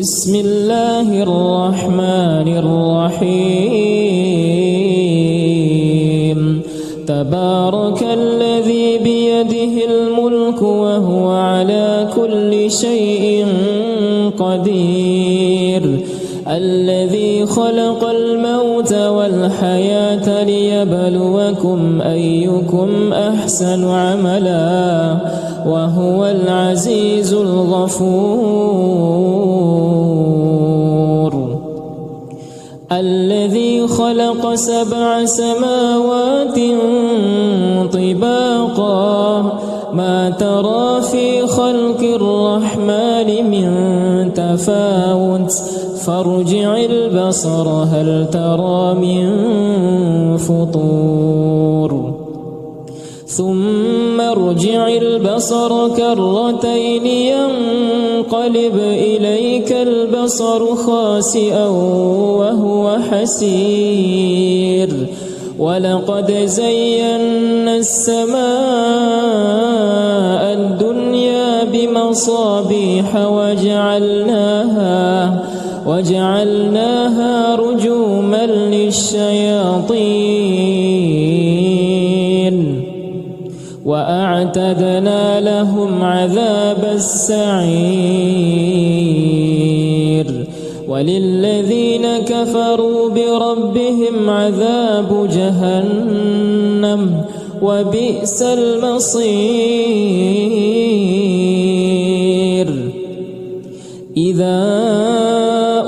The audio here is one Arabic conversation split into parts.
بسم الله الرحمن الرحيم تبارك الذي بيده الملك وهو على كل شيء قدير الذي خلق الموت والحياة ليبلوكم أيكم أحسن عملا وهو العزيز الغفور الذي خلق 7 سماوات طباقا ما ترى في خلق الرحمن من تفاوت فارجع البصر هل ترى من فطور ثم ارجع البصر كرتين ينقلب إليك البصر خاسئا وهو حسير ولقد زينا السماء الدنيا بمصابيح وجعلناها رجوما للشياطين وأعتدنا لهم عذاب السعير وللذين كفروا بربهم عذاب جهنم وبئس المصير إذا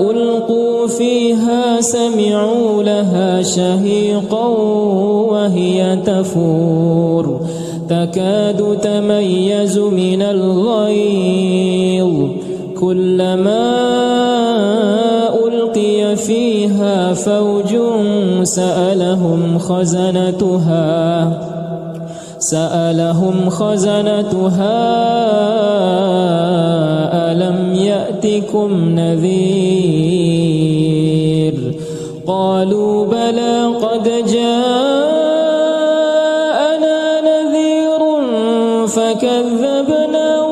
ألقوا فيها سمعوا لها شهيقا وهي تفور تكاد تميز من الغيظ كلما ألقي فيها فوج سألهم خزنتها ألم يأتكم نذير قالوا بلى قد جاءنا نذير فكذبنا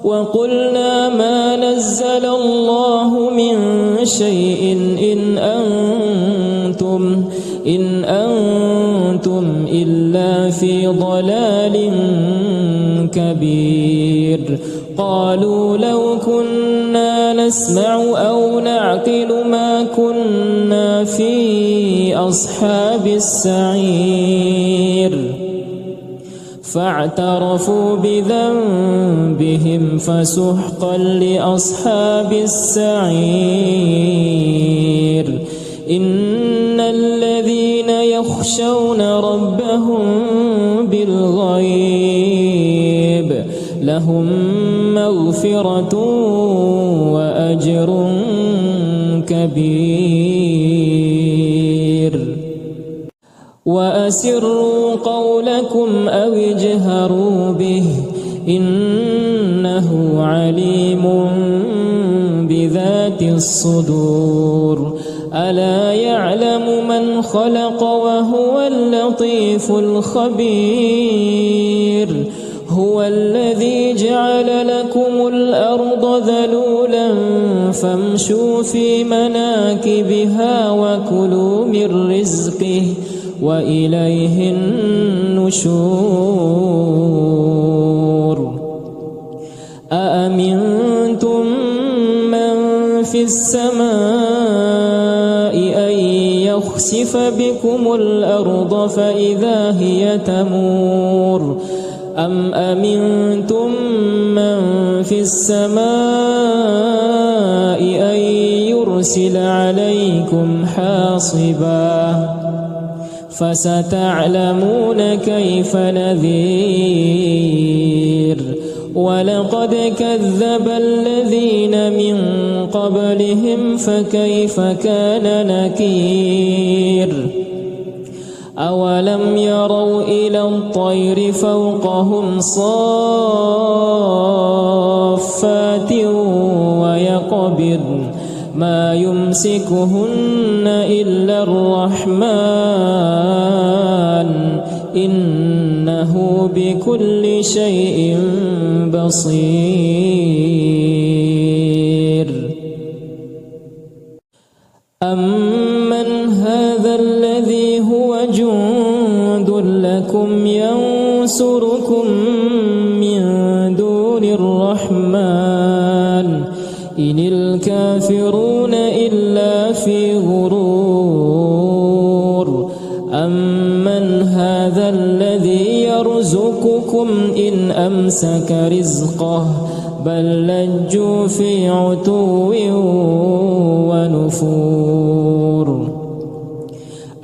وقلنا ما نزل الله من شيء إن أنتم إلا في ضلال كبير قالوا لو كنا نسمع أو نعقل ما كنا في أصحاب السعير فاعترفوا بذنبهم فسحقا لأصحاب السعير إن الذين يخشون ربهم بالغيب لهم مغفرة وأجر كبير وأسروا قولكم أو اجهروا به إنه عليم بذات الصدور ألا يعلم من خلق وهو اللطيف الخبير هو الذي جعل لكم الأرض ذلولا فامشوا في مناكبها وكلوا من رزقه وإليه النشور أأمنتم من في السماء أن يخسف بكم الأرض فإذا هي تمور أم أمنتم من في السماء أن يرسل عليكم حاصبا فستعلمون كيف نذير ولقد كذب الذين من قبلهم فكيف كان نكير أولم يروا إلى الطير فوقهم صافات ويقبضن ما يمسكهن إلا الرحمن إنه إنه بكل شيء بصير. أمن هذا الذي هو جند لكم ينصركم من دون الرحمن إن الكافرون إلا في غرور. أمن هذا الذي يرزقكم إن أمسك رزقه بل لجوا في عتو ونفور.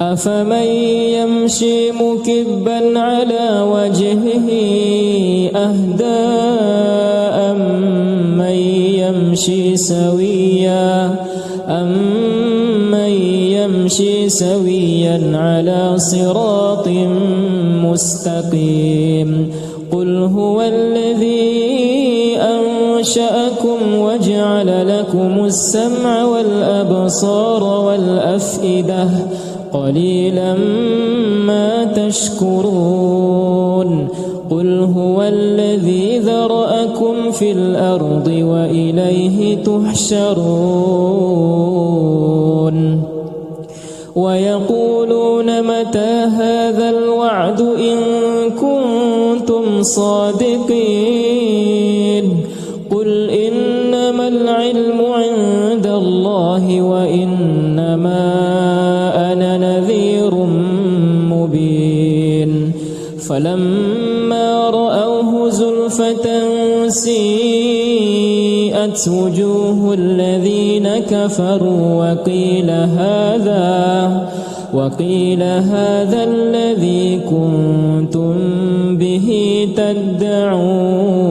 أفمن يمشي مكبا على وجهه أهدى أمن يمشي سويا على صراط مستقيم. قل هو الذي أنشأكم وجعل لكم السمع والأبصار والأفئدة قليلا ما تشكرون. قل هو الذي ذرأكم في الأرض وإليه تحشرون. ويقولون متى هذا الوعد إن كنتم صادقين. قل إنما العلم عند الله وإنما أنا نذير مبين. فلما رأوه زلفة سيئت وجوه الذين كفروا وقيل هذا الذي كنتم به تدعون.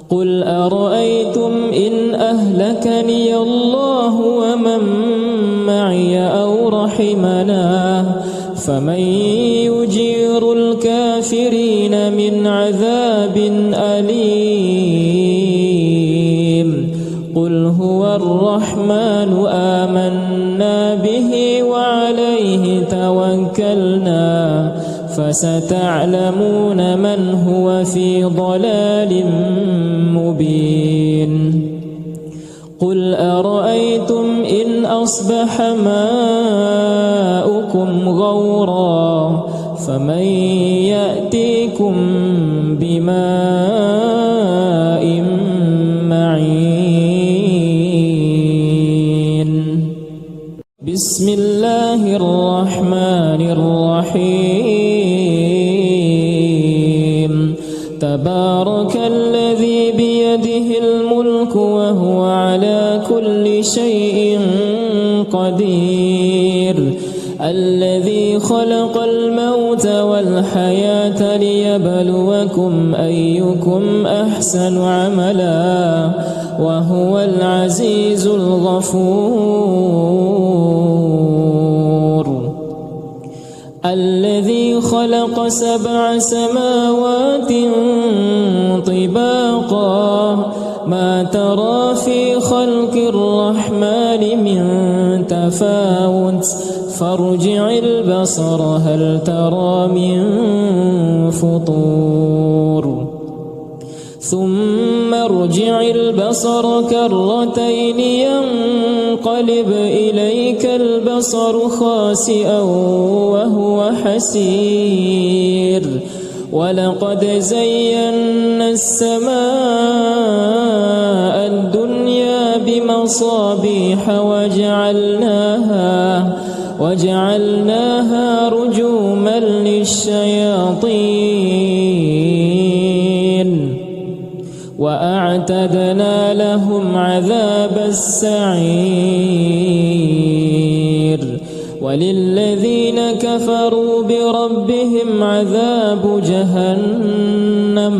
قل أرأيتم إن أهلكني الله ومن معي أو رحمنا فمن يجير الكافرين من عذاب أليم. قل هو الرحمن آمنا به وعليه توكلنا فستعلمون من هو في ضلال مبين. قل أرأيتم إن أصبح ماؤكم غورا فمن يأتيكم بماء معين. بسم الله الرحمن الرحيم. تبارك الذي بيده الملك وهو على كل شيء قدير. الذي خلق الموت والحياة ليبلوكم أيكم أحسن عملا وهو العزيز الغفور. الذي خلق 7 سماوات طباقا ما ترى في خلق الرحمن من تفاوت فارجع البصر هل ترى من فطور. ثم ارجع البصر كرتين ينقلب إليك البصر خاسئا وهو حسير. ولقد زينا السماء الدنيا بمصابيح وجعلناها رجوما للشياطين وأعتدنا لهم عذاب السعير. وللذين كفروا بربهم عذاب جهنم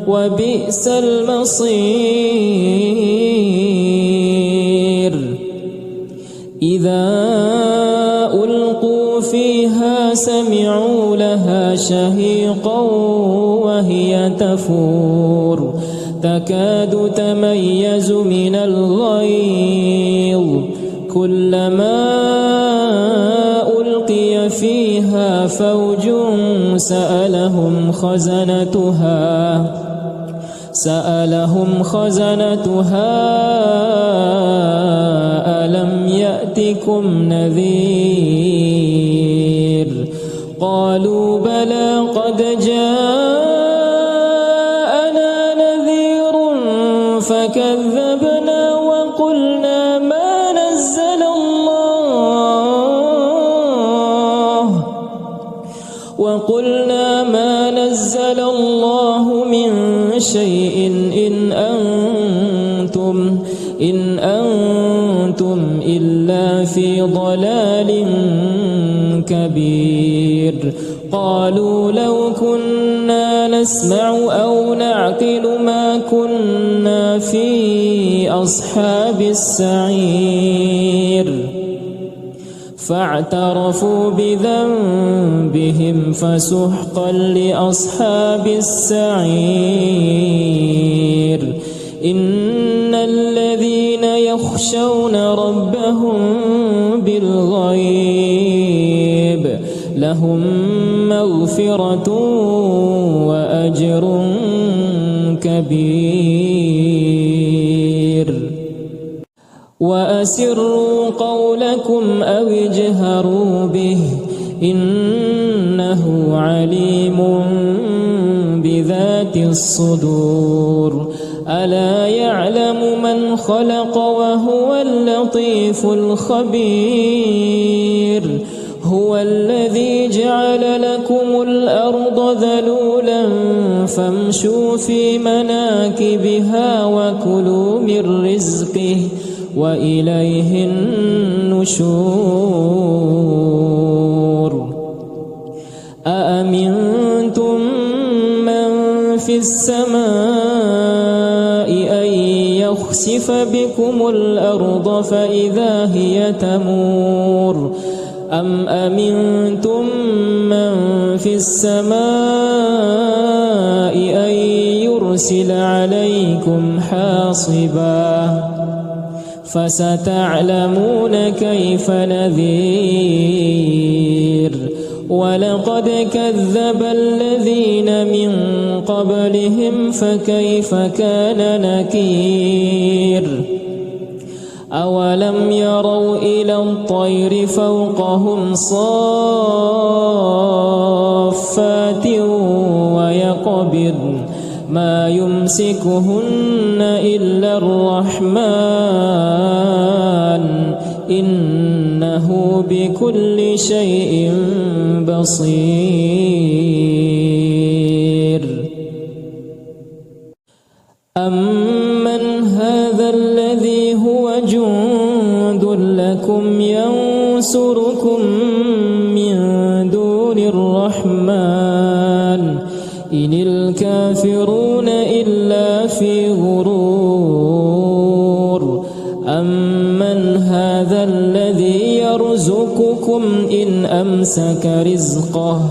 وبئس المصير. إذا ألقوا فيها سمعوا لها شهيقا وهي تفور تكاد تميز من الغيظ كلما ألقي فيها فوج سألهم خزنتها ألم يأتكم نذير قالوا بلى قد جاءنا نذير فكذبنا وقلنا ما نزل الله من شيء إن أنتم إلا في ضلال كبير قالوا لو كنا نسمع أو نعقل ما كنا في أصحاب السعير فاعترفوا بذنبهم فسحقا لأصحاب السعير إن الذين يخشون ربهم بالغيب لهم مغفرة وأجر كبير وأسروا قولكم أو اجهروا به إنه عليم بذات الصدور ألا يعلم من خلق وهو اللطيف الخبير هو الذي جعل لكم الأرض ذلولا فامشوا في مناكبها وكلوا من رزقه وإليه النشور أأمنتم من في السماء أن يخسف بكم الأرض فإذا هي تمور أم أمنتم من في السماء أن يرسل عليكم حاصبا فستعلمون كيف نذير ولقد كذب الذين من قبلهم فكيف كان نكير أولم يروا إلى الطير فوقهم صافات ويقبضن ما يمسكهن إلا الرحمن إنه بكل شيء بصير أمن هذا الذي هو جند لكم ينصركم من دون الرحمن إن الكافرون إلا في غرور أمن هذا الذي يرزقكم إن أمسك رزقه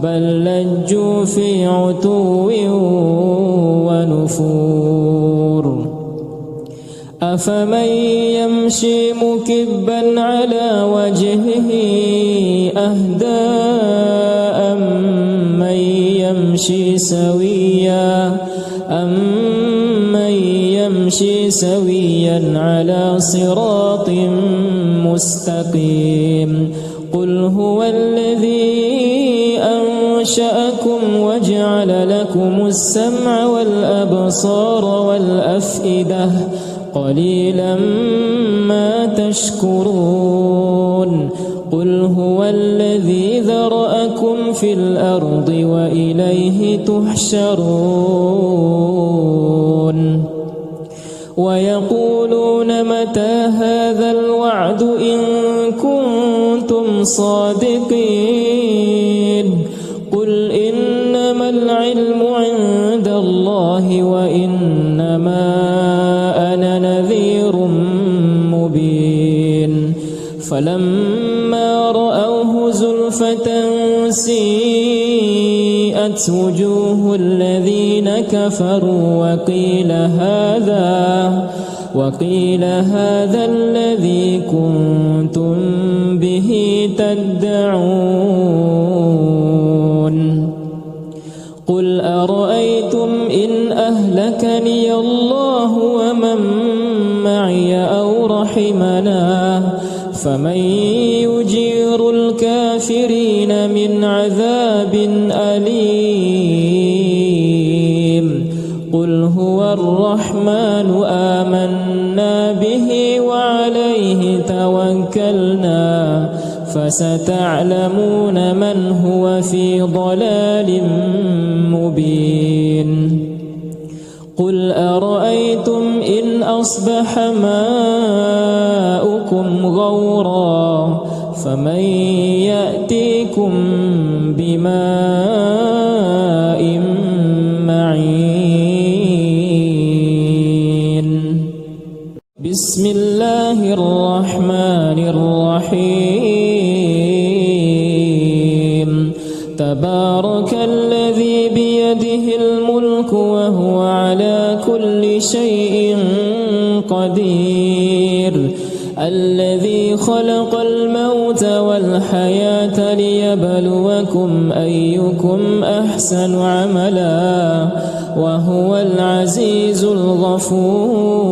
بل لجوا في عتو ونفور أفمن يمشي مكبا على وجهه أهدى أمن يمشي سويا على صراط مستقيم قل هو الذي أنشأكم وجعل لكم السمع والأبصار والأفئدة قليلا ما تشكرون قل هو الذي ذرأكم في الأرض وإليه تحشرون ويقولون متى هذا الوعد إن كنتم صادقين قل إنما العلم عند الله وإنما أنا نذير مبين فلما رأوه زلفة سيئت وجوه الذين كفروا وقيل هذا الذي كنتم به تدعون رحمنا فمن يجير الكافرين من عذاب أليم قل هو الرحمن آمنا به وعليه توكلنا فستعلمون من هو في ضلال مبين قل أرأيتم إن أصبح ماؤكم غورا فمن يأتيكم بماء معين بسم الله الرحمن الرحيم تبارك الذي بيده الملك وهو على كل شيء قدير الذي خلق الموت والحياة ليبلوكم أيكم أحسن عملا وهو العزيز الغفور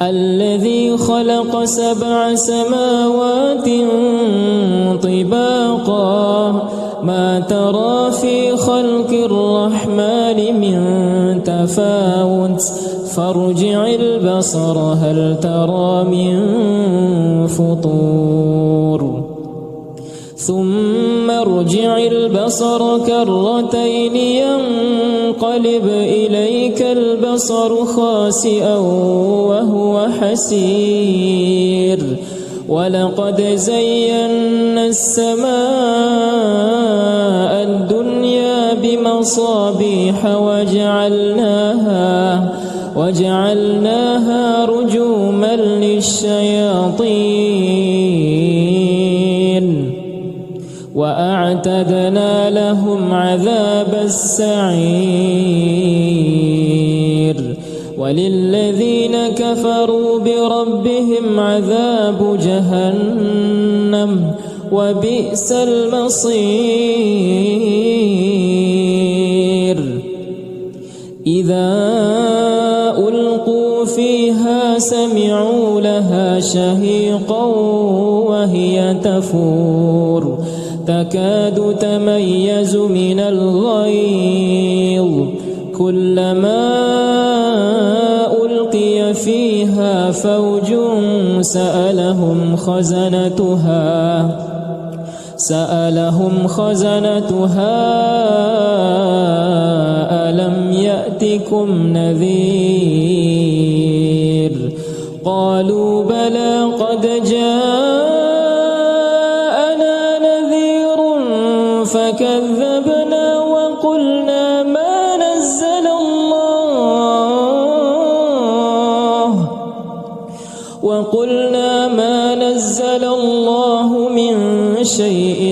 الذي خلق 7 سماوات طباقا ما ترى في خلق الرحمن من تفاوت فارجع البصر هل ترى من فطور ثم ارجع البصر كرتين ينقلب إليك البصر خاسئا وهو حسير ولقد زينا السماء الدنيا بمصابيح وجعلناها رجوما للشياطين وأعتدنا لهم عذاب السعير وللذين كفروا بربهم عذاب جهنم وبئس المصير إذا ألقوا فيها سمعوا لها شهيقا وهي تفور تكاد تميز من الغيظ كلما ألقي فيها فوج سألهم خزنتها ألم يأتكم نذير قالوا بلى قد جاءنا نذير فكذبنا وقلنا ما نزل الله من شيء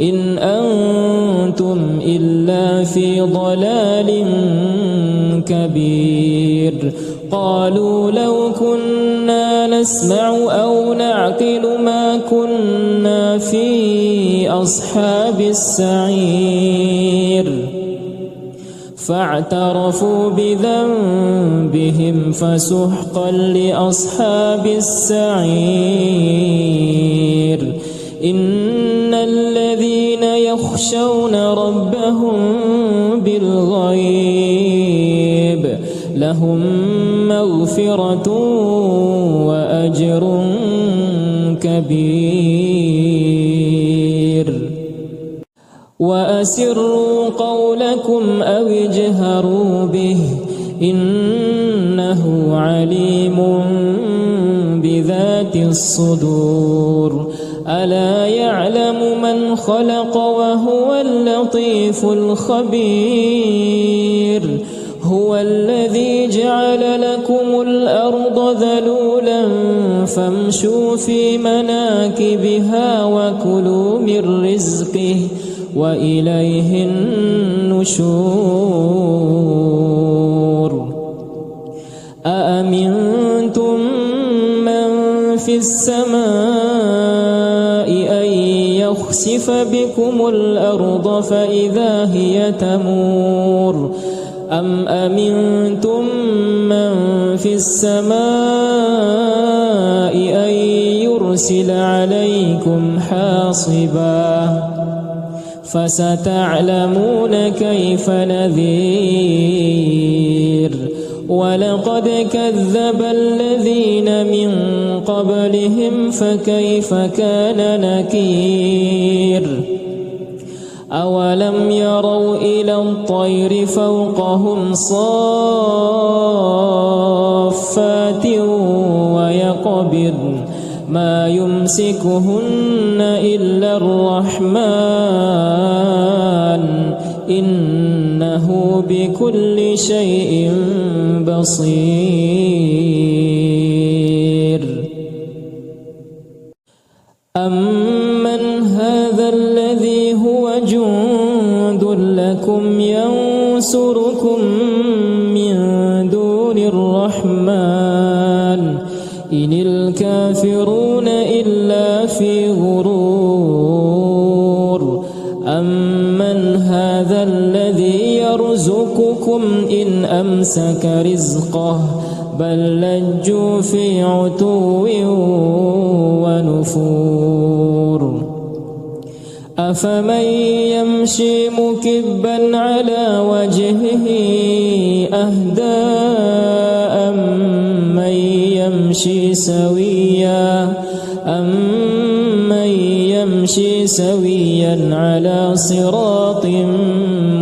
إن أنتم إلا في ضلال كبير قالوا لو كنا نسمع أو نعقل ما كنا في أصحاب السعير فاعترفوا بذنبهم فسحقا لأصحاب السعير إن الذين يخشون ربهم بالغيب لهم مغفرة وأجر كبير وأسروا قولكم أو اجهروا به إنه عليم بذات الصدور ألا يعلم من خلق وهو اللطيف الخبير هو الذي جعل لكم الأرض ذلولا فامشوا في مناكبها وكلوا من رزقه وإليه النشور أأمنتم من في السماء أن يخسف بكم الأرض فإذا هي تمور أم أمنتم من في السماء أن يرسل عليكم حاصبا فستعلمون كيف نذير ولقد كذب الذين من قبلهم فكيف كان نكير أولم يروا إلى الطير فوقهم صافات ويقبض ما يمسكهن إلا الرحمن إنه بكل شيء بصير أمن هذا الذي هو جند لكم ينصركم من دون الرحمن إن الكافرون إلا في غرور أمن هذا الذي يرزقكم إن أمسك رزقه بل لجوا في عتو ونفور أفمن يمشي مكبا على وجهه أهدى أمن يمشي سويا على صراط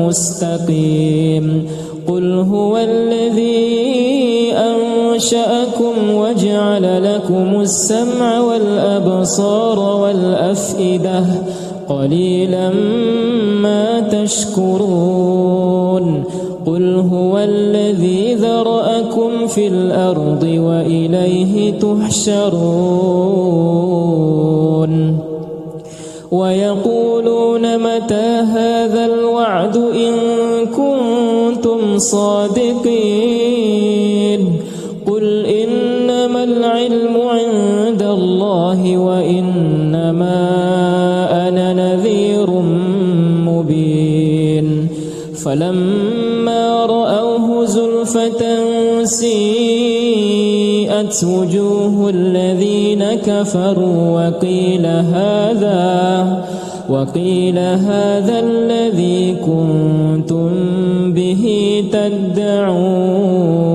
مستقيم قل هو الذي أنشأكم وجعل لكم السمع والأبصار والأفئدة قليلا ما تشكرون قل هو الذي ذرأكم في الأرض وإليه تحشرون ويقولون متى هذا الوعد إن كنتم صادقين قل إنما العلم عند الله وإنما أنا نذير مبين فلما رأوه زلفة سيئت وجوه الذين كفروا وقيل هذا الذي كنتم به تدعون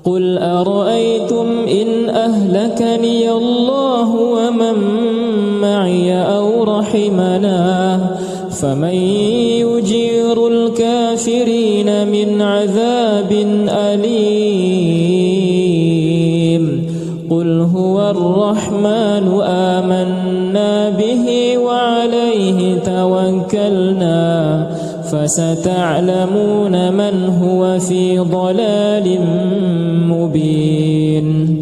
قل أرأيتم إن أهلكني الله ومن معي أو رحمنا فمن يجير الكافرين من عذاب أليم قل هو الرحمن آمنا به وعليه توكلنا فستعلمون من هو في ضلال مبين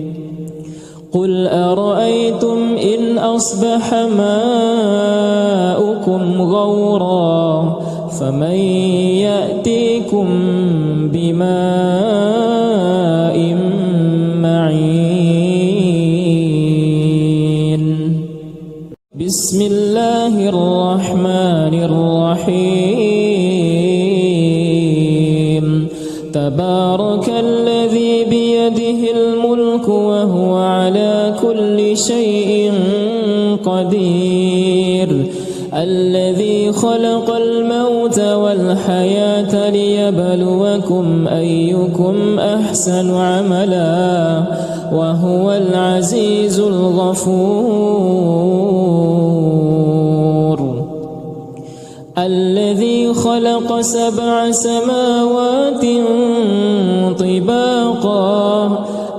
قل أرأيتم إن أصبح ماؤكم غورا فمن يأتيكم بماء معين بسم الله الرحمن الرحيم تبارك الذي بيده الملك وهو على كل شيء قدير الذي خلق الموت والحياة ليبلوكم أيكم أحسن عملا وهو العزيز الغفور الذي خلق 7 سماوات طباقا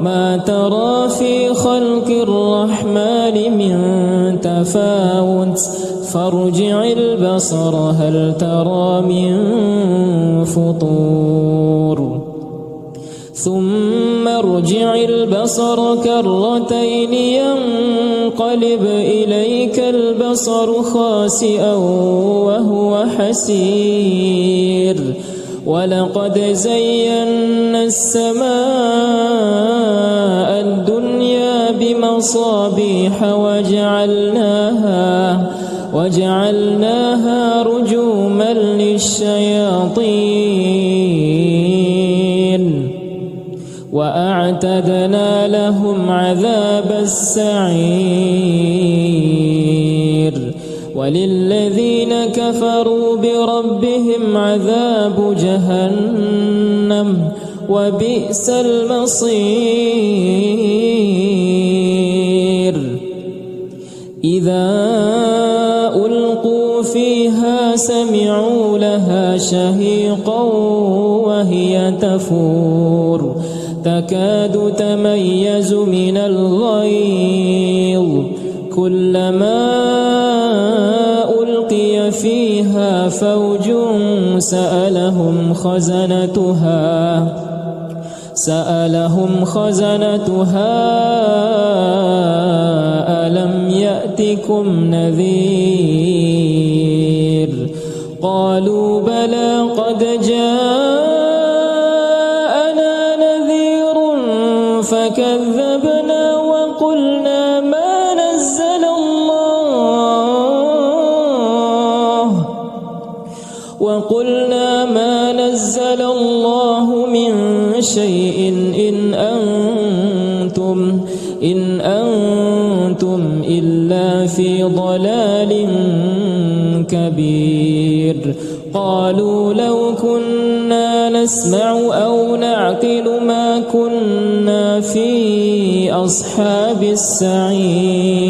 ما ترى في خلق الرحمن من تفاوت فارجع البصر هل ترى من فطور ثم ارجع البصر كرتين ينقلب إليك البصر خاسئا وهو حسير ولقد زينا السماء الدنيا بمصابيح وجعلناها رجوما للشياطين وأعتدنا لهم عذاب السعير وللذين كفروا بربهم عذاب جهنم وبئس المصير إذا ألقوا فيها سمعوا لها شهيقا وهي تفور تكاد تميز من الغيظ كلما ألقي فيها فوج سألهم خزنتها ألم يأتكم نذير قالوا بلى قد جاءنا نذير فكذبنا وقلنا ما نزل الله من شيء إن أنتم إلا في ضلال كبير قالوا لو كنا نسمع أو نعقل ما كنا في أصحاب السعير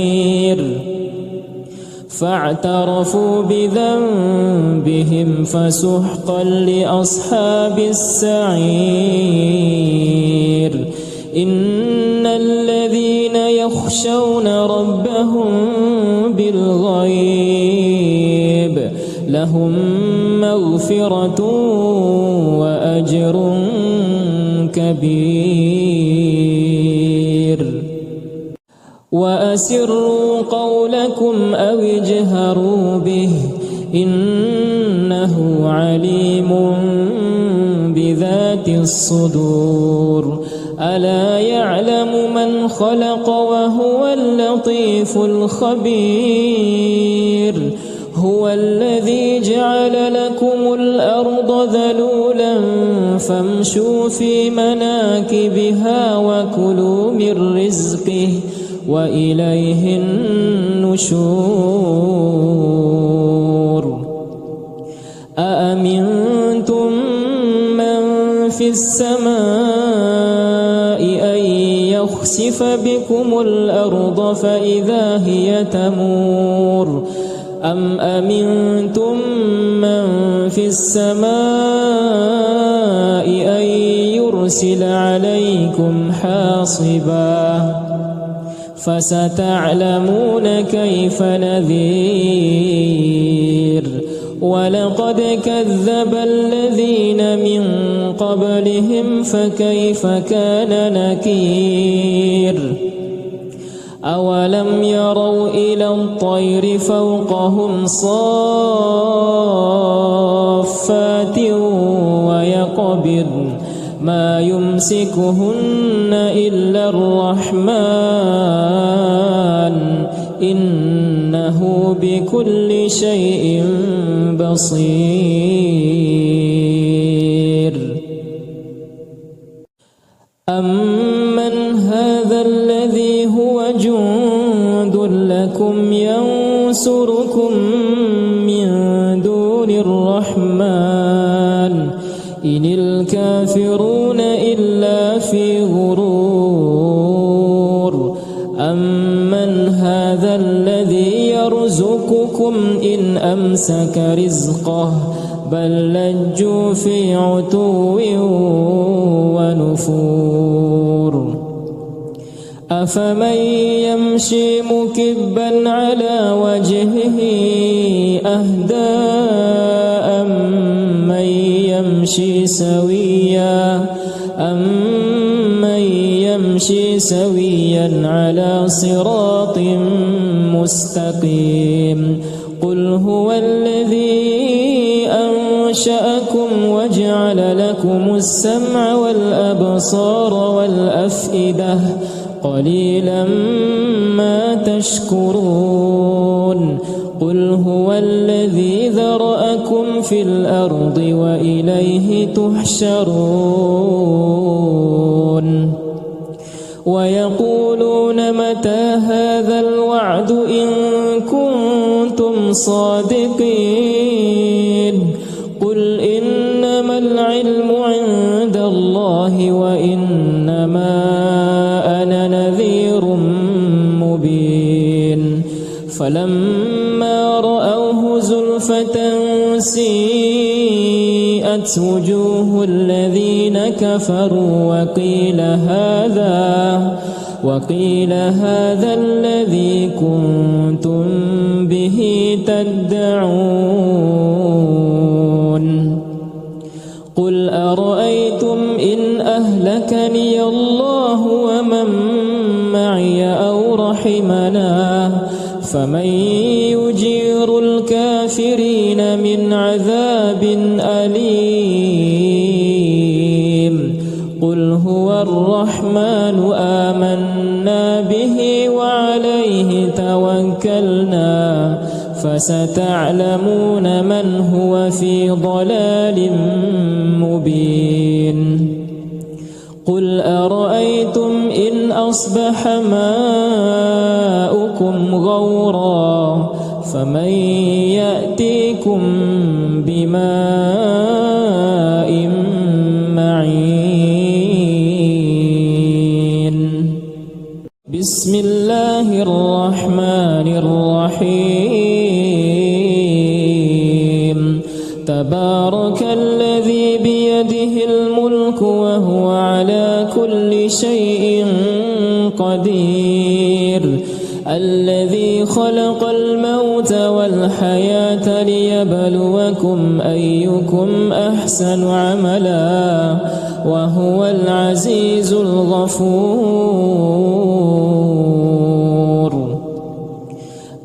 فاعترفوا بذنبهم فسحقا لأصحاب السعير إن الذين يخشون ربهم بالغيب لهم مغفرة وأجر كبير وأسروا قولكم أو اجهروا به إنه عليم بذات الصدور ألا يعلم من خلق وهو اللطيف الخبير هو الذي جعل لكم الأرض ذلولا فامشوا في مناكبها وكلوا من رزقه وإليه النشور أأمنتم من في السماء أن يخسف بكم الأرض فإذا هي تمور أم أمنتم من في السماء أن يرسل عليكم حاصبا فستعلمون كيف نذير ولقد كذب الذين من قبلهم فكيف كان نكير أولم يروا إلى الطير فوقهم صافات ويقبضن ما يمسكهن إلا الرحمن إنه بكل شيء بصير أمن هذا الذي هو جند لكم ينصركم من دون الرحمن إن الكافرون إلا في غرور أمن هذا الذي يرزقكم إن أمسك رزقه بل لجوا في عتو ونفور أفمن يمشي مكبا على وجهه أهدى أمن يمشي سويا على صراط مستقيم قل هو الذي أنشأكم وجعل لكم السمع والأبصار والأفئدة قليلا ما تشكرون قل قل هو الذي ذرأكم في الأرض وإليه تحشرون ويقولون متى هذا الوعد إن كنتم صادقين قل إنما العلم عند الله وإنما أنا نذير مبين فلما رأوه زلفة سيئت وجوه الذين كفروا وقيل هذا الذي كنتم به تدعون قل أرأيتم إن أهلكني الله ومن معي أو رحمنا فمن يجير الكافرين من عذاب أليم قل هو الرحمن آمنا به وعليه توكلنا فستعلمون من هو في ضلال مبين قل أرأيتم إن أصبح ماؤكم غورا فمن يأتيكم بماء معين بسم الله الرحمن الرحيم تبارك الذي بيده الملك وهو على كل شيء قدير الذي خلق الموت والحياة ليبلوكم أيكم أحسن عملا وهو العزيز الغفور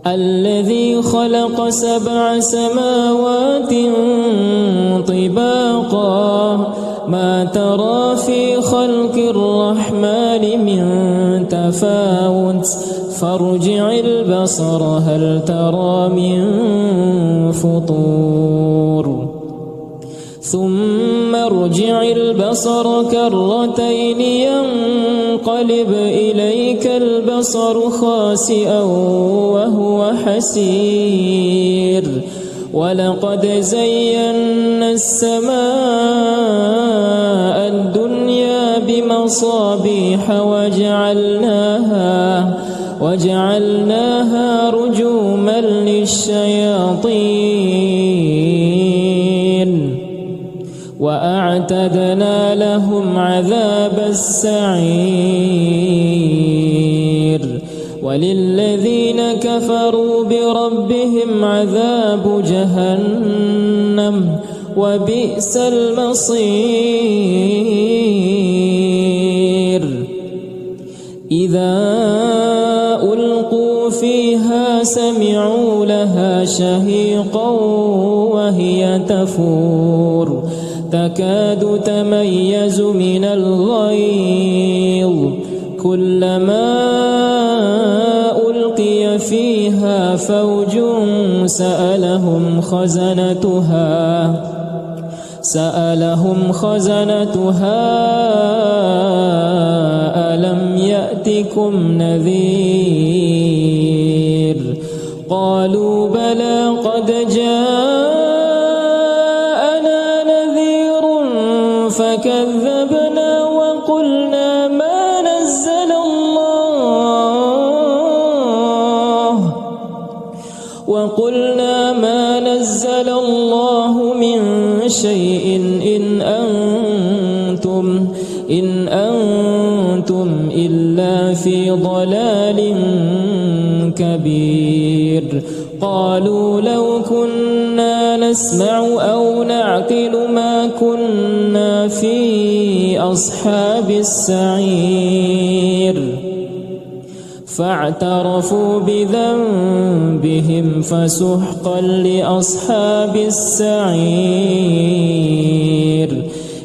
الذي خلق 7 سماوات طباقا ما ترى في خلق الرحمن من تفاوت فارجع البصر هل ترى من فطور ثم ارجع البصر كرتين ينقلب إليك البصر خاسئا وهو حسير ولقد زينا السماء الدنيا بمصابيح وجعلناها رجوما للشياطين وأعتدنا لهم عذاب السعير وللذين كفروا بربهم عذاب جهنم وبئس المصير إذا ألقوا فيها سمعوا لها شهيقا وهي تفور تكاد تميز من الغيظ كلما ألقي فيها فوج سألهم خزنتها ألم يأتكم نذير قالوا بلى قد جاءنا نذير فكذبنا وقلنا ما نزل الله من شيء إن أنتم إلا في ضلال كبير قالوا لو كنا نسمع أو نعقل ما كنا في أصحاب السعير فاعترفوا بذنبهم فسحقا لأصحاب السعير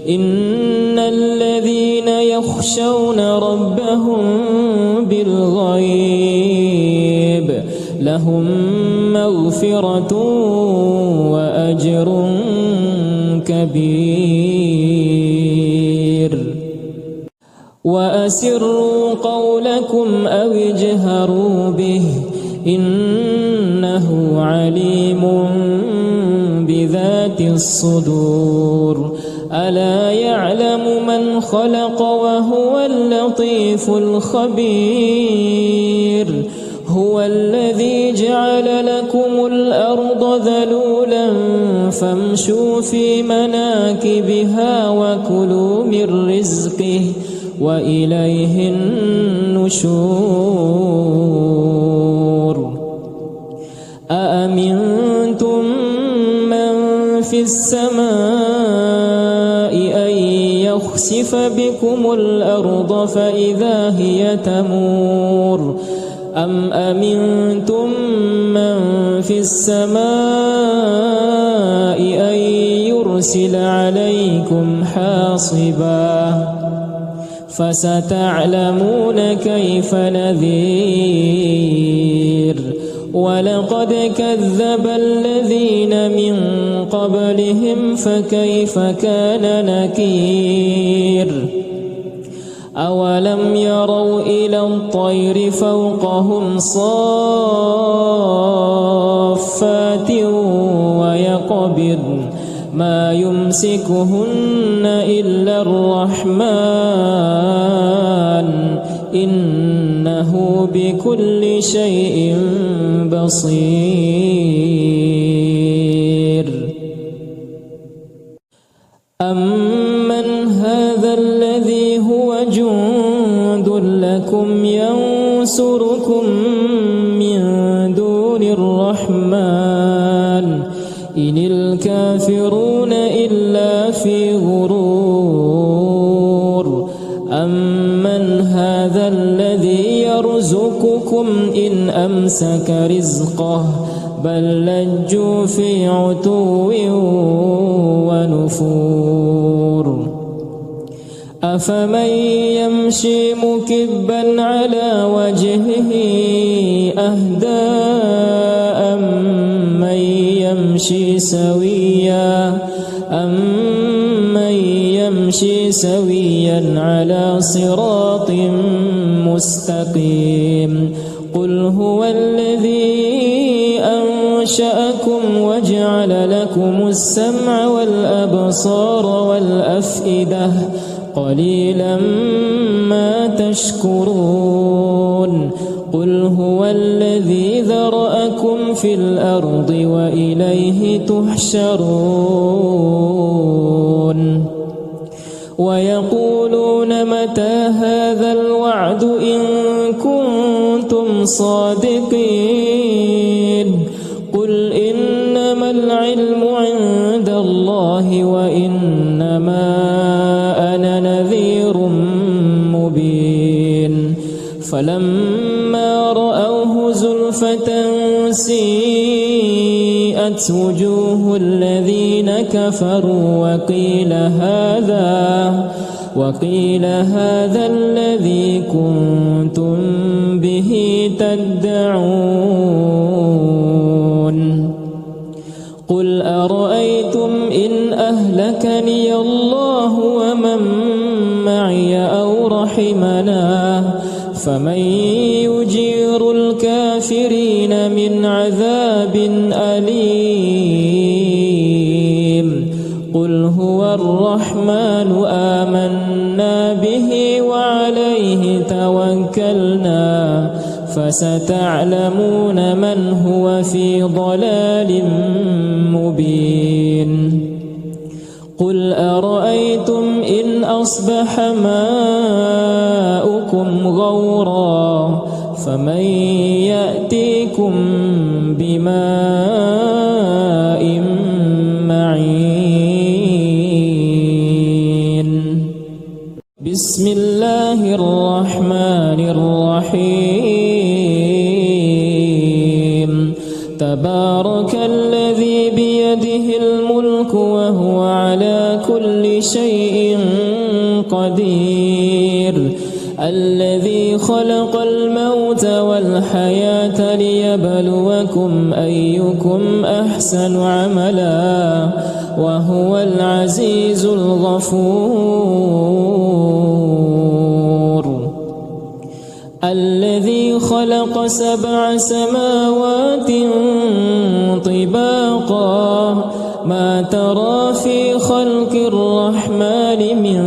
إن الذين يخشون ربهم بالغيب لهم مغفرة مغفرة وأجر كبير. وأسروا قولكم أو اجهروا به إنه عليم بذات الصدور. ألا يعلم من خلق وهو اللطيف الخبير. هو الذي جعل لكم الأرض ذلولا فامشوا في مناكبها وكلوا من رزقه وإليه النشور. أأمنتم من في السماء أن يخسف بكم الأرض فإذا هي تمور أم أمنتم من في السماء أن يرسل عليكم حاصبا فستعلمون كيف نذير. ولقد كذب الذين من قبلهم فكيف كان نكير. أولم يروا إلى الطير فوقهم صافات ويقبضن ما يمسكهن إلا الرحمن إنه بكل شيء بصير. أمن هذا الذي هو جند لكم ينصركم من دون الرحمن إن الكافرون إلا في غرور. أمن هذا الذي يرزقكم إن أمسك رزقه بل لجوا في عتو ونفور. أفمن يمشي مكبا على وجهه أهدى أمن يمشي سويا على صراط مستقيم. قل هو الذي أنشأكم وجعل لكم السمع والأبصار والأفئدة قليلا ما تشكرون. قل هو الذي ذرأكم في الأرض وإليه تحشرون. ويقولون متى هذا الوعد إن كنتم صادقين. قل إنما العلم عند الله وإنما أنا نذير مبين. فلما رأوه زلفة سيئت وجوه الذين كفروا وقيل هذا الذي كنتم به تدعون. قل أرأيتم إن أهلكني الله ومن معي أو رحمنا فمن يجير الكافرين من عذاب أليم. قل هو الرحمن آمنا به وعليه توكلنا فستعلمون من هو في ضلال مبين. قل أرأيتم إن أصبح ماؤكم غورا فمن يأتيكم بماء معين. بسم الله الرحمن الرحيم. تبارك الذي بيده الملك وهو على كل شيء قدير. الذي خلق الموت والحياة ليبلوكم أيكم أحسن عملا وهو العزيز الغفور. الذي خلق 7 سماوات طباقا ما ترى في خلق الرحمن من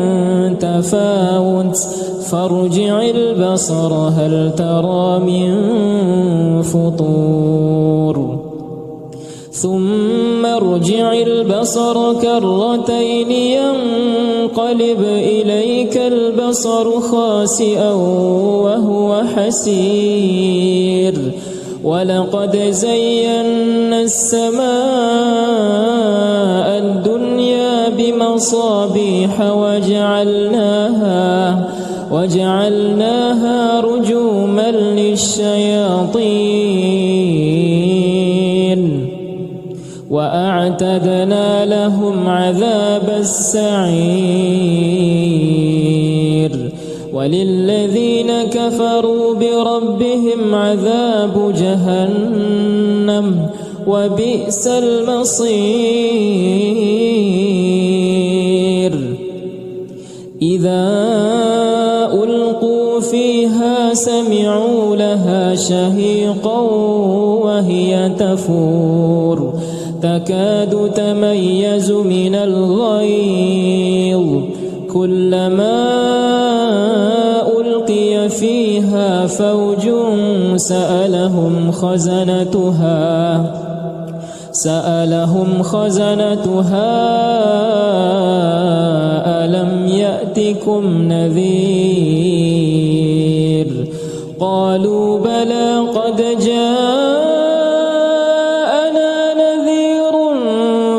تفاوت فارجع البصر هل ترى من فطور ثم ارجع البصر كرتين ينقلب إليك البصر خاسئا وهو حسير ولقد زينا السماء الدنيا بمصابيح وجعلناها رجوما للشياطين وأعتدنا لهم عذاب السعير وللذين كفروا بربهم عذاب جهنم وبئس المصير. إذا ألقوا فيها سمعوا لها شهيقا وهي تفور تكاد تميز من الغيظ كلما ألقي فيها فوج سألهم خزنتها ألم يأتكم نذير قالوا بلى قد جاءنا نذير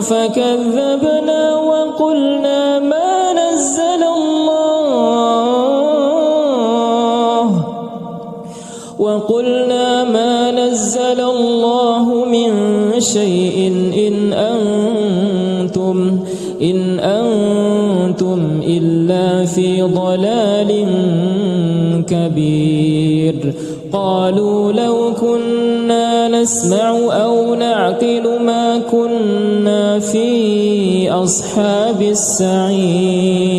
فكذبنا وقلنا ما نزل الله من شيء إن أنتم إلا في ضلال كبير. قالوا لو كنا نسمع أو نعقل ما كنا في أصحاب السعير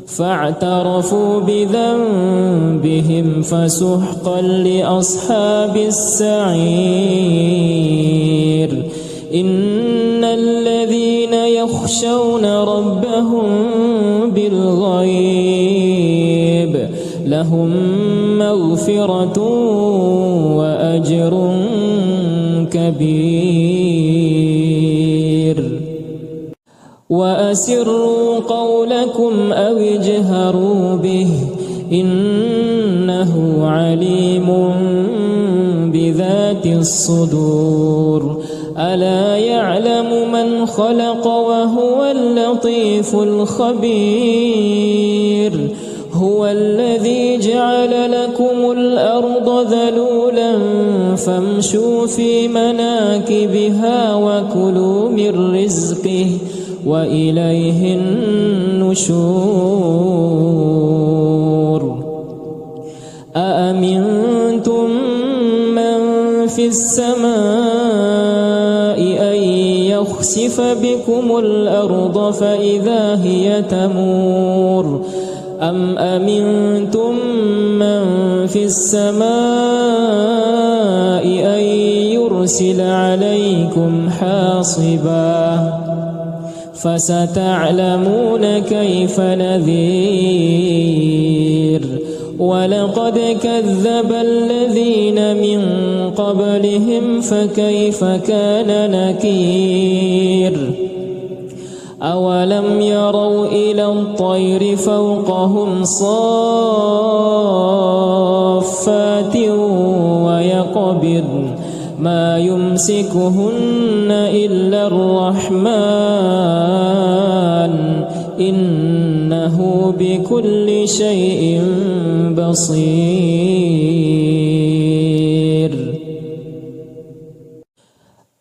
فاعترفوا بذنبهم فسحقا لأصحاب السعير. إن الذين يخشون ربهم بالغيب لهم مغفرة وأجر كبير. وأسروا قولكم أو اجهروا به إنه عليم بذات الصدور. ألا يعلم من خلق وهو اللطيف الخبير. هو الذي جعل لكم الأرض ذلولا فامشوا في مناكبها وكلوا من رزقه وإليه النشور. أأمنتم من في السماء أن يخسف بكم الأرض فإذا هي تمور أم أمنتم من في السماء أن يرسل عليكم حاصبا فستعلمون كيف نذير. ولقد كذب الذين من قبلهم فكيف كان نكير. أولم يروا إلى الطير فوقهم صافات ويقبضن ما يمسكهن إلا الرحمن إنه بكل شيء بصير.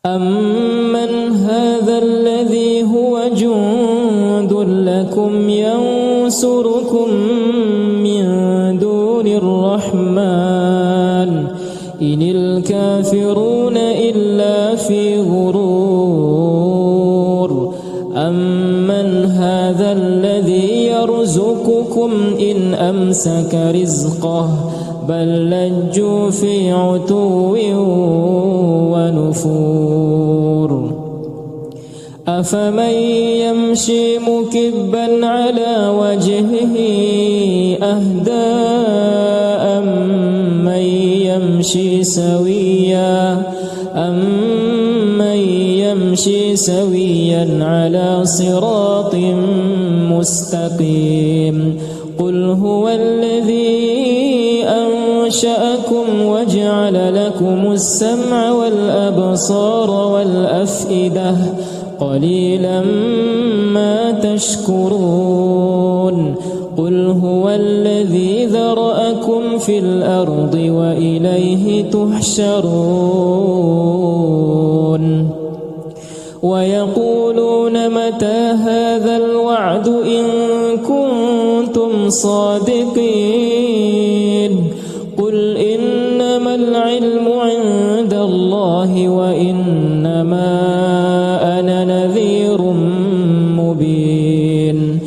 أمن هذا الذي هو جند لكم ينصركم الرحمن إن الكافرون إلا في غرور أمن هذا الذي يرزقكم إن أمسك رزقه بل لجوا في عتو ونفور أفمن يمشي مكبا على وجهه أهدى أمن يمشي سويا على صراط مستقيم قل هو الذي أنشأكم وجعل لكم السمع والأبصار والأفئدة قليلا ما تشكرون قل هو الذي ذرأكم في الأرض وإليه تحشرون ويقولون متى هذا الوعد إن كنتم صادقين قل إنما العلم عند الله وإنما أنا نذير مبين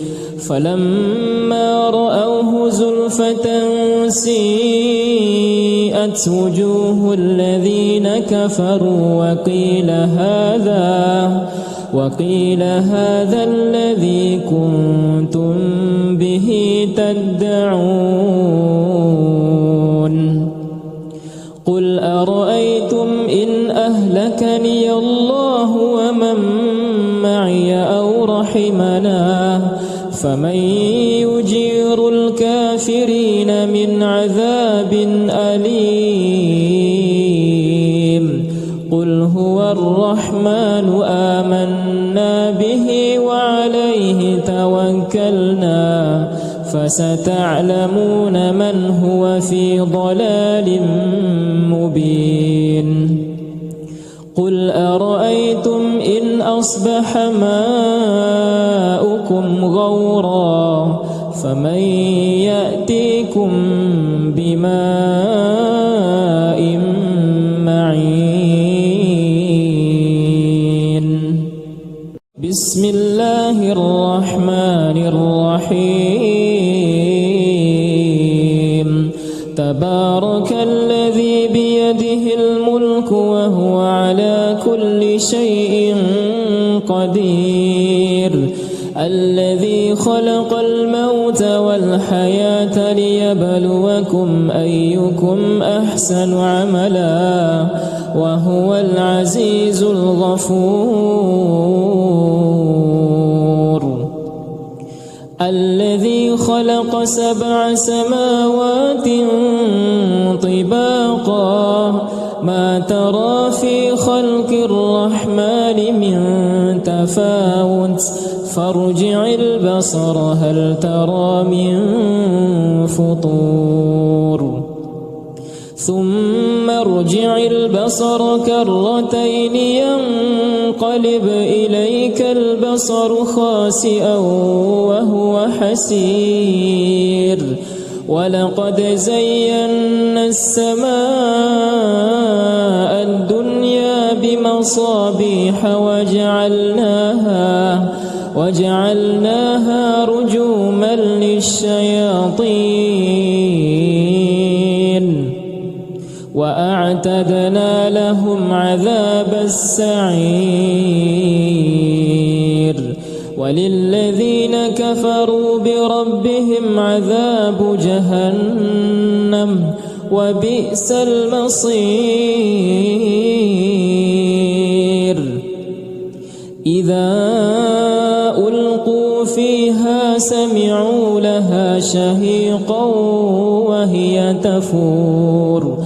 فلما رأوه زلفة سيئت وجوه الذين كفروا وقيل هذا الذي كنتم به تدعون قل أرأيتم إن أهلكني الله ومن معي أو رحمنا فمن يجير الكافرين من عذاب أليم قل هو الرحمن آمنا به وعليه توكلنا فستعلمون من هو في ضلال مبين قل أرأيتم إن أصبح ماؤكم غورا فمن يأتيكم بماء معين بسم الله الرحمن الرحيم تبارك الذي بيده الملك وهو على كل شيء قدير الذي خلق الموت والحياة ليبلوكم أيكم أحسن عملا وهو العزيز الغفور الذي خلق 7 سماوات طباقا ما ترى في خلق الرحمن من تفاوت فارجع البصر هل ترى من فطور ثم ارجع البصر كرتين ينقلب إليك البصر خاسئا وهو حسير ولقد زينا السماء الدنيا بمصابيح وجعلناها رجوما للشياطين وأعتدنا لهم عذاب السعير وللذين كفروا بربهم عذاب جهنم وبئس المصير إذا ألقوا فيها سمعوا لها شهيقا وهي تفور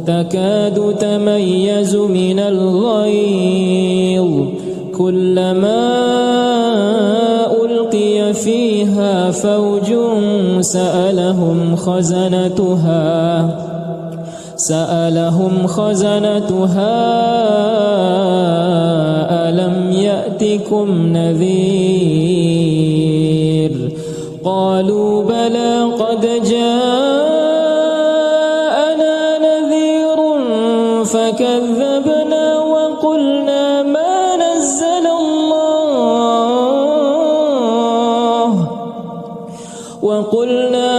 تكاد تميز من الغيظ كلما ألقي فيها فوج سألهم خزنتها ألم يأتكم نذير قالوا بلى قد جاءنا كذبنا وقلنا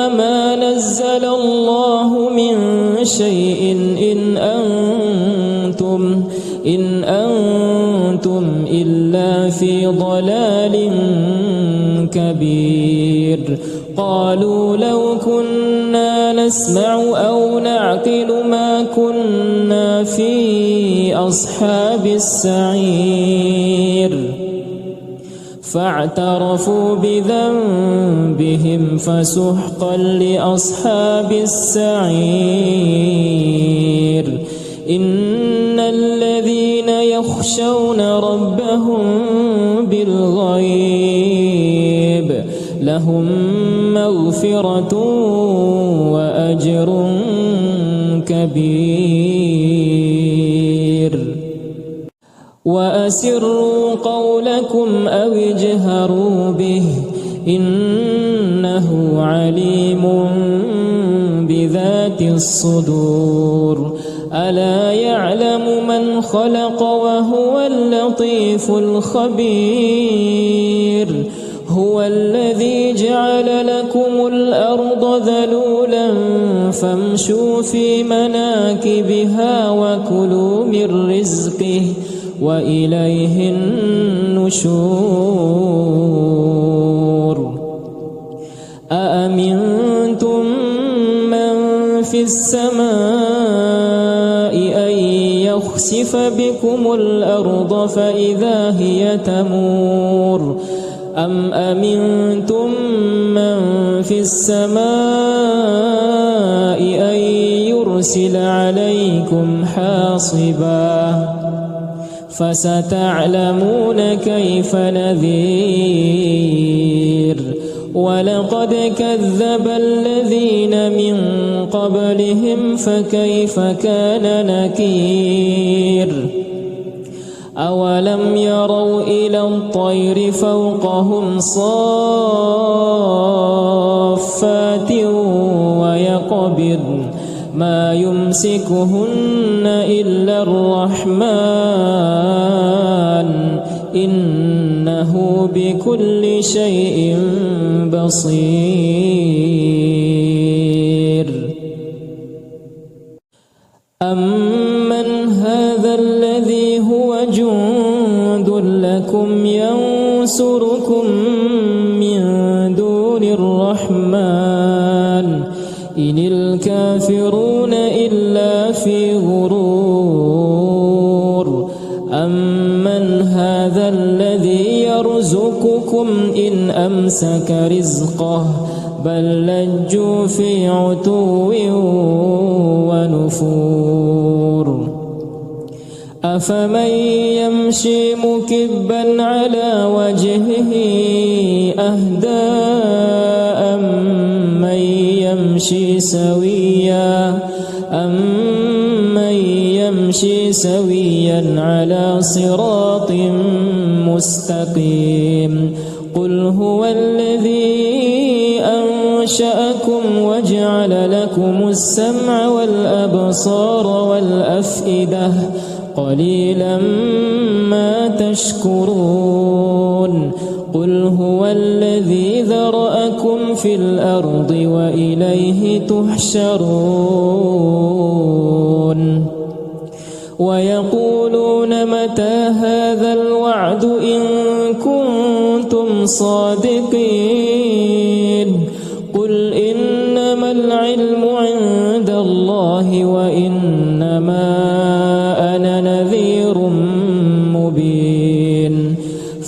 ما نزل الله من شيء إن أنتم إلا في ضلال كبير. قالوا لو كنا نسمع أو نعقل ما كنا في أصحاب السعير. فاعترفوا بذنبهم فسحقا لأصحاب السعير. إن الذين يخشون ربهم بالغيب لهم مغفرة وأجر كبير. وأسروا قولكم أو اجهروا به إنه عليم بذات الصدور. ألا يعلم من خلق وهو اللطيف الخبير. هو الذي جعل لكم الأرض ذلولا فامشوا في مناكبها وكلوا من رزقه وإليه النشور. أأمنتم من في السماء أن يخسف بكم الأرض فإذا هي تمور أم أمنتم من في السماء أن يرسل عليكم حاصبا فستعلمون كيف نذير. ولقد كذب الذين من قبلهم فكيف كان نكير. أولم يروا إلى الطير فوقهم صافات ويقبضن ما يمسكهن إلا الرحمن إنه بكل شيء بصير. أمن هذا الذي هو جند لكم ينصركم من دون الرحمن إن الكافرون إلا في غرور. أمن هذا الذي يرزقكم إن أمسك رزقه بل لجوا في عتو ونفور. أفمن يمشي مكبا على وجهه أهدى أمن يمشي سويا على صراط مستقيم. قل هو الذي أنشأكم وجعل لكم السمع والأبصار والأفئدة قليلا ما تشكرون. قل هو الذي ذرأكم في الأرض وإليه تحشرون. ويقولون متى هذا الوعد إن كنتم صادقين. قل إنما العلم عند الله وإنما أنا نذير مبين.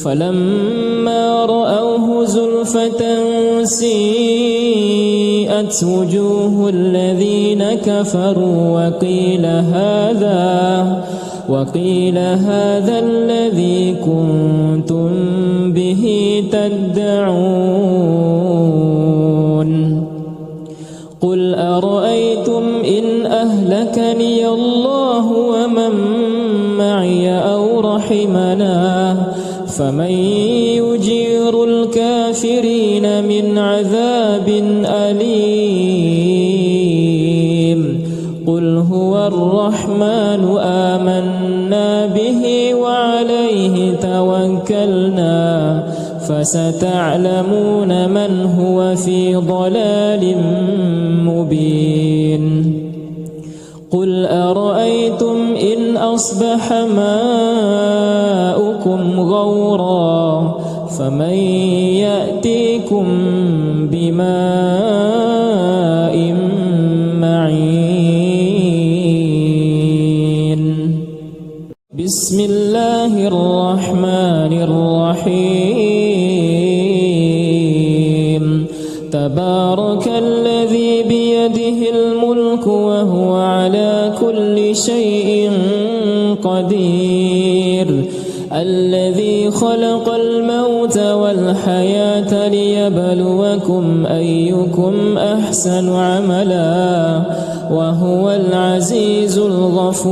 فلما رأوه زلفة سيئت وجوه الذين كفروا وقيل هذا الذي كنتم به تدعون. قل أرأيتم إن أهلكني الله ومن معي أو رحمنا فمن يجير الكافرين من عذاب أليم. قل هو الرحمن آمنا به وعليه توكلنا فستعلمون من هو في ضلال مبين قل أرأيتم إن أصبح ماؤكم غورا فمن يأتيكم بماء معين بسم الله الرحمن الرحيم تبارك الذي بيده الملك وهو على كل شيء قدير الذي خلق الموت والحياة ليبلوكم أيكم أحسن عملا وهو العزيز الغفور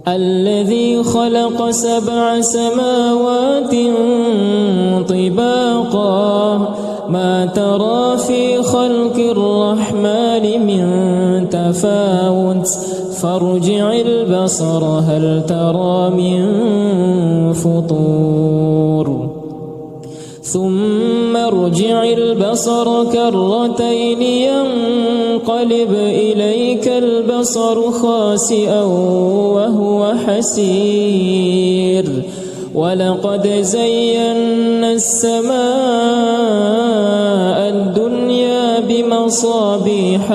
الذي خلق 7 سماوات طباقا ما ترى في خلق الرحمن من تفاوت فارجع البصر هل ترى من فطور ثم ارجع البصر كرتين ينقلب إليك البصر خاسئا وهو حسير ولقد زينا السماء الدنيا بمصابيح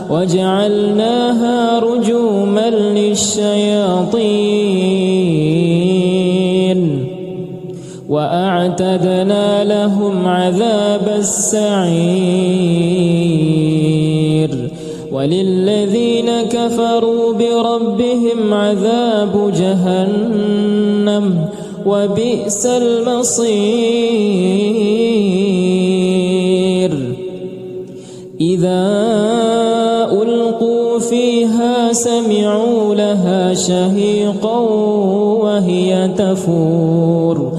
وجعلناها رجوما للشياطين وأعتدنا لهم عذاب السعير وللذين كفروا بربهم عذاب جهنم وبئس المصير إذا ألقوا فيها سمعوا لها شهيقا وهي تفور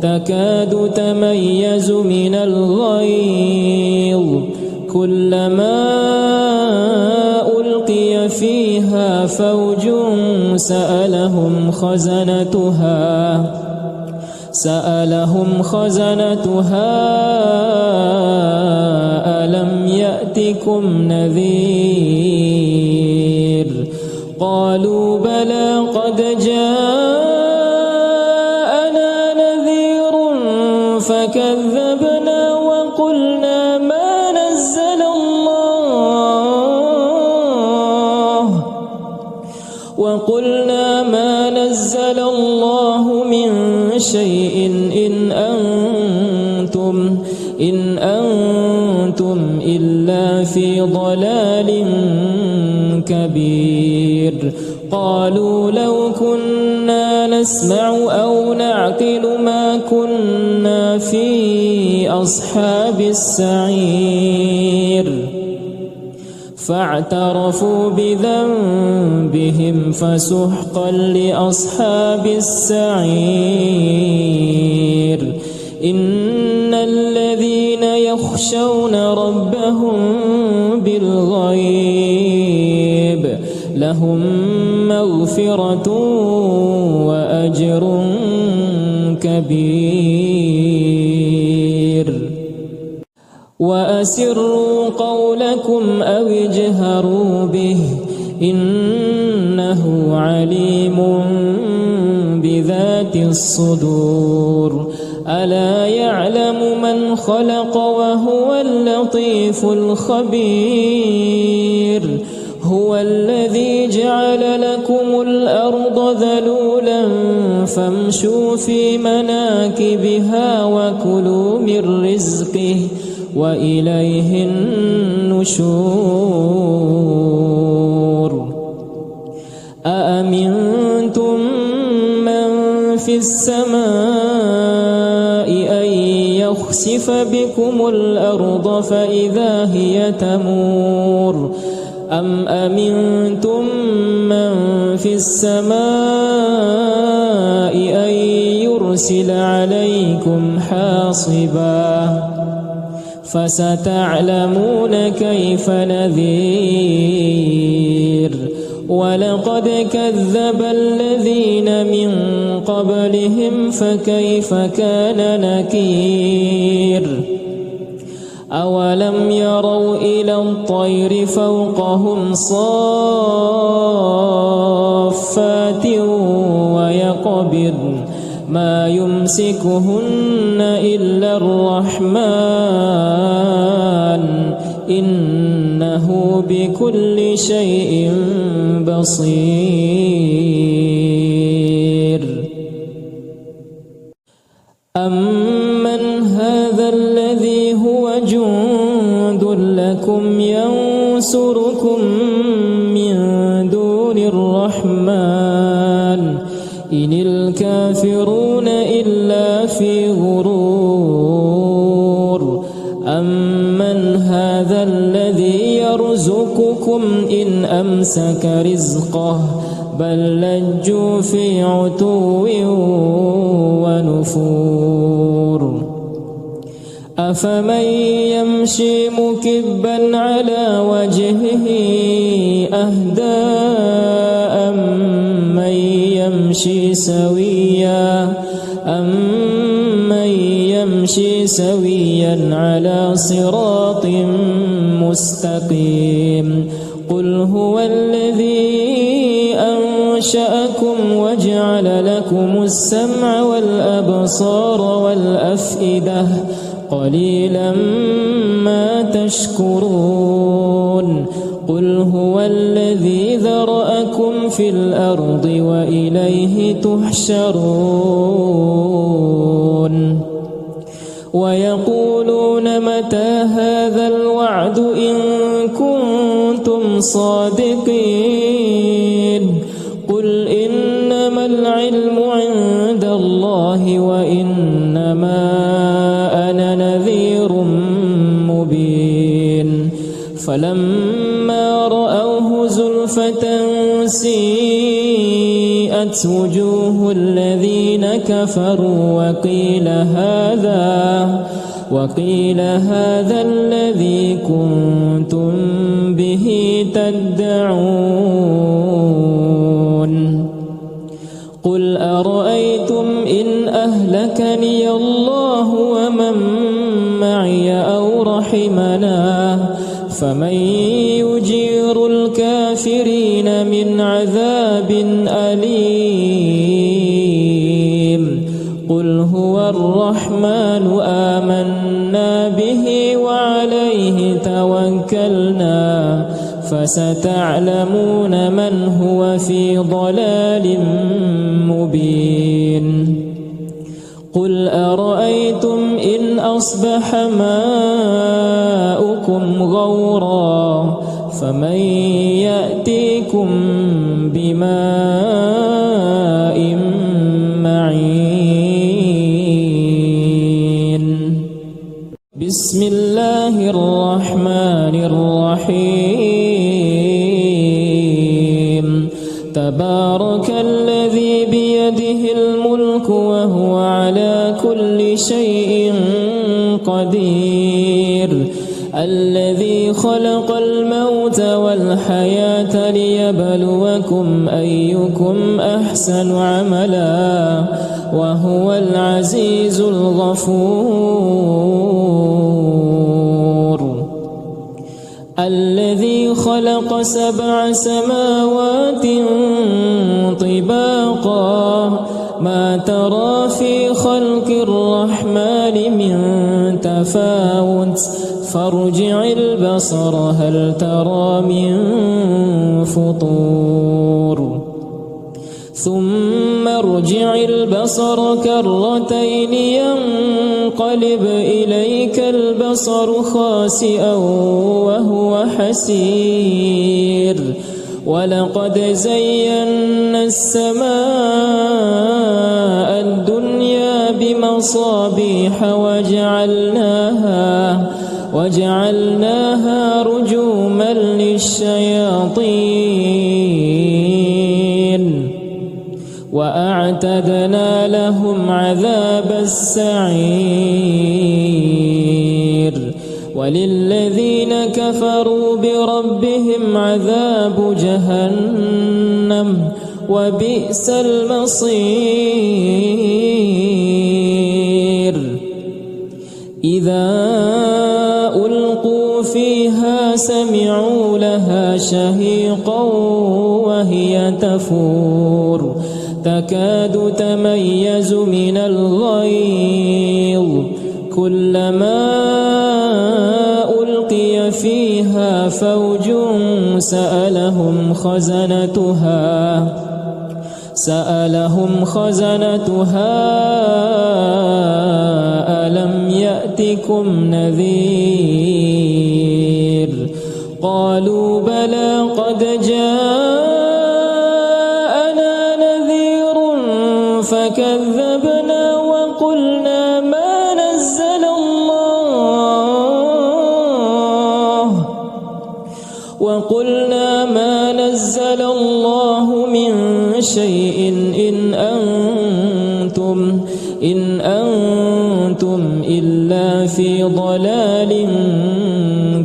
تكاد تميز من الغيظ كلما ألقي فيها فوج سألهم خزنتها ألم يأتكم نذير قالوا بلى قد جاءنا نذير فكذبنا وقلنا ما نزل الله من شيء إن أنتم إلا في ضلال كبير قالوا لو كنا نسمع أو نعقل ما كنا في أصحاب السعير فاعترفوا بذنبهم فسحقا لأصحاب السعير إن الذين يخشون ربهم بالغيب لهم مغفرة وأجر كبير وأسروا قولكم أو اجهروا به إنه عليم بذات الصدور ألا يعلم من خلق وهو اللطيف الخبير هو الذي جعل لكم الأرض ذلولا فامشوا في مناكبها وكلوا من رزقه وإليه النشور أأمنتم من في السماء أن يخسف بكم الأرض فإذا هي تمور أم أمنتم من في السماء أن يرسل عليكم حاصبا فستعلمون كيف نذير ولقد كذب الذين من قبلهم فكيف كان نكير أولم يروا إلى الطير فوقهم صافات ويقبضن ما يمسكهن إلا الرحمن إنه بكل شيء بصير أمن هذا الذي هو جند لكم ينصركم من دون الرحمن إن الكافرون إلا في غرور أمن هذا الذي يرزقكم إن أمسك رزقه بل لجوا في عتو ونفور أفمن يمشي مكبا على وجهه أهدى أمن يمشي سويا على صراط مستقيم قل هو الذي أنشأكم وجعل لكم السمع والأبصار والأفئدة قليلا ما تشكرون قل هو الذي ذرأكم في الأرض وإليه تحشرون ويقولون متى هذا الوعد إن كنتم صادقين قل إنما العلم عند الله وإنما أنا نذير مبين فلما رأوه زلفة سيئت وجوه الذين كفروا وقيل هذا الذي كنتم به تدعون قل أرأيتم إن أهلكني الله ومن معي أو رحمنا فمن يجير الكافرين من عذاب أليم قل هو الرحمن آمنا به وعليه توكلنا فستعلمون من هو في ضلال مبين قل أرأيتم إن أصبح ماؤكم غورا فمن يأتيكم بماء معين بسم الله الرحمن الرحيم تبارك الذي بيده الملك وهو على كل شيء قدير الذي خلق الموت والحياة ليبلوكم أيكم أحسن عملا وهو العزيز الغفور الذي خلق 7 سماوات طباقا ما ترى في خلق الرحمن من تفاوت فارجع البصر هل ترى من فطور ثم ارجع البصر كرتين ينقلب إليك البصر خاسئا وهو حسير ولقد زينا السماء الدنيا بمصابيح وجعلناها رجوما للشياطين وأعتدنا لهم عذاب السعير وللذين كفروا بربهم عذاب جهنم وبئس المصير إذا ألقوا فيها سمعوا لها شهيقا وهي تفور تكاد تميز من الغيظ كلما ألقي فيها فوج سألهم خزنتها ألم يأتكم نذير قالوا بلى قد جاءنا نذير فكذبنا وقلنا ما نزل الله من شيء إن أنتم إلا في ضلال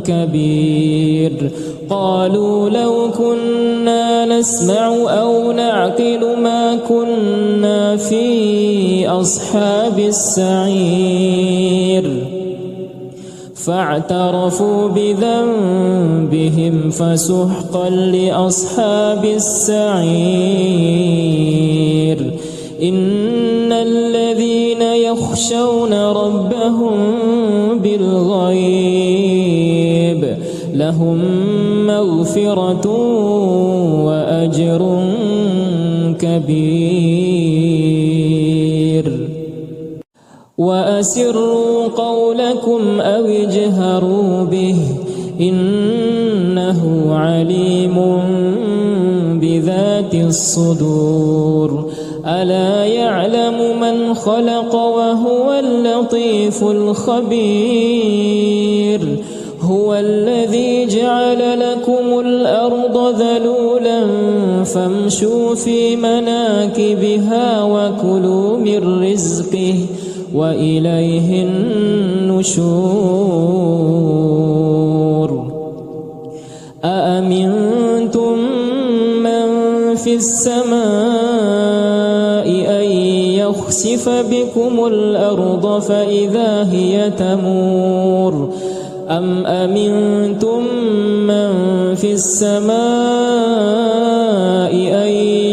كبير قالوا لو كنا نسمع أو نعقل ما كنا في أصحاب السعير فاعترفوا بذنبهم فسحقا لأصحاب السعير إن الذين يخشون ربهم بالغيب لهم مغفرة وأجر كبير وأسروا قولكم أو اجهروا به إنه عليم بذات الصدور ألا يعلم من خلق وهو اللطيف الخبير هو الذي جعل لكم الأرض ذلولا فامشوا في مناكبها وكلوا من رزقه وإليه النشور أأمنتم من في السماء أن يخسف بكم الأرض فإذا هي تمور أم أمنتم من في السماء أن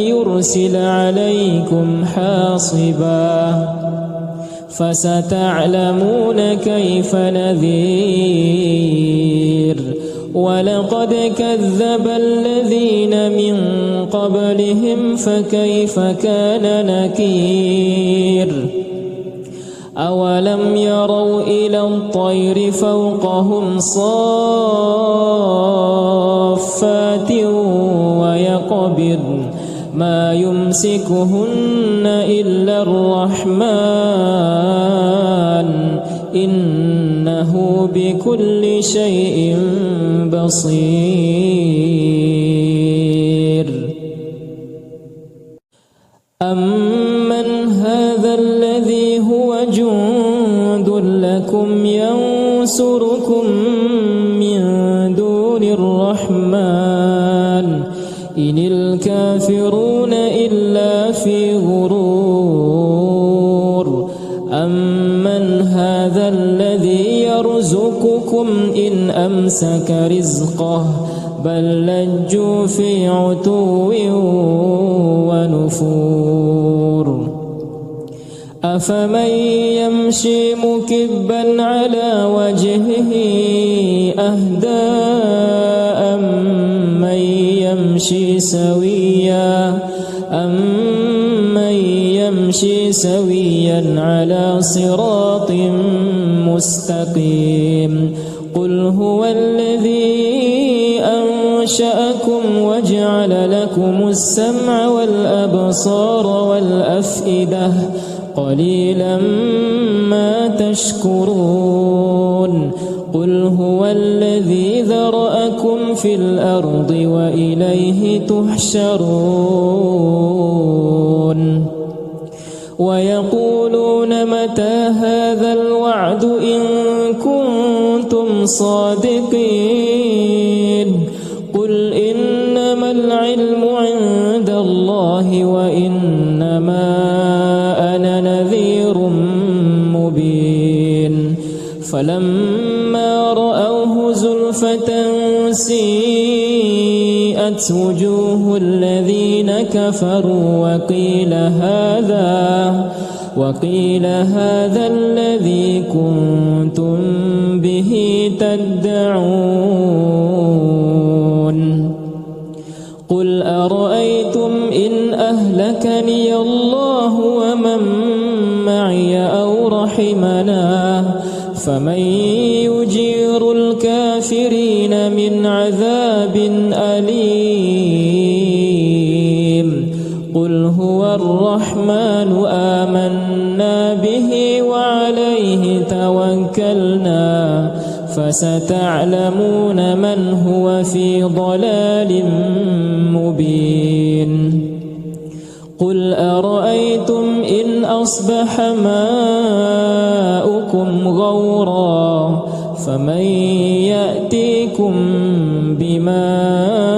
يرسل عليكم حاصبا فستعلمون كيف نذير ولقد كذب الذين من قبلهم فكيف كان نكير أولم يروا إلى الطير فوقهم صافات ويقبضن ما يمسكهن إلا الرحمن إنه بكل شيء بصير أمن هذا الذي هو جند لكم ينصركم من دون الرحمن إن الكافرون إلا في غرور أمن هذا الذي يرزقكم إن أمسك رزقه بل لجوا في عتو ونفور أفمن يمشي مكبا على وجهه أهدى أمن يمشي سويا على صراط مستقيم قل هو الذي أنشأكم وجعل لكم السمع والأبصار والأفئدة قليلا ما تشكرون قل هو الذي ذرأكم في الأرض وإليه تحشرون ويقولون متى هذا الوعد إن كنتم صادقين قل إنما العلم عند الله وإنما أنا نذير مبين فلما رأوه زلفة سيئت وجوه الذين كفروا وقيل هذا الذي كنتم به تدعون قل أرأيتم إن أهلكني الله ومن معي أو رحمنا فمن يجير الكافرين من عذاب أليم قل هو الرحمن آمنا به وعليه توكلنا فستعلمون من هو في ضلال مبين قل أرأيتم إن أصبح ماؤكم غورا فمن يأتيكم بماء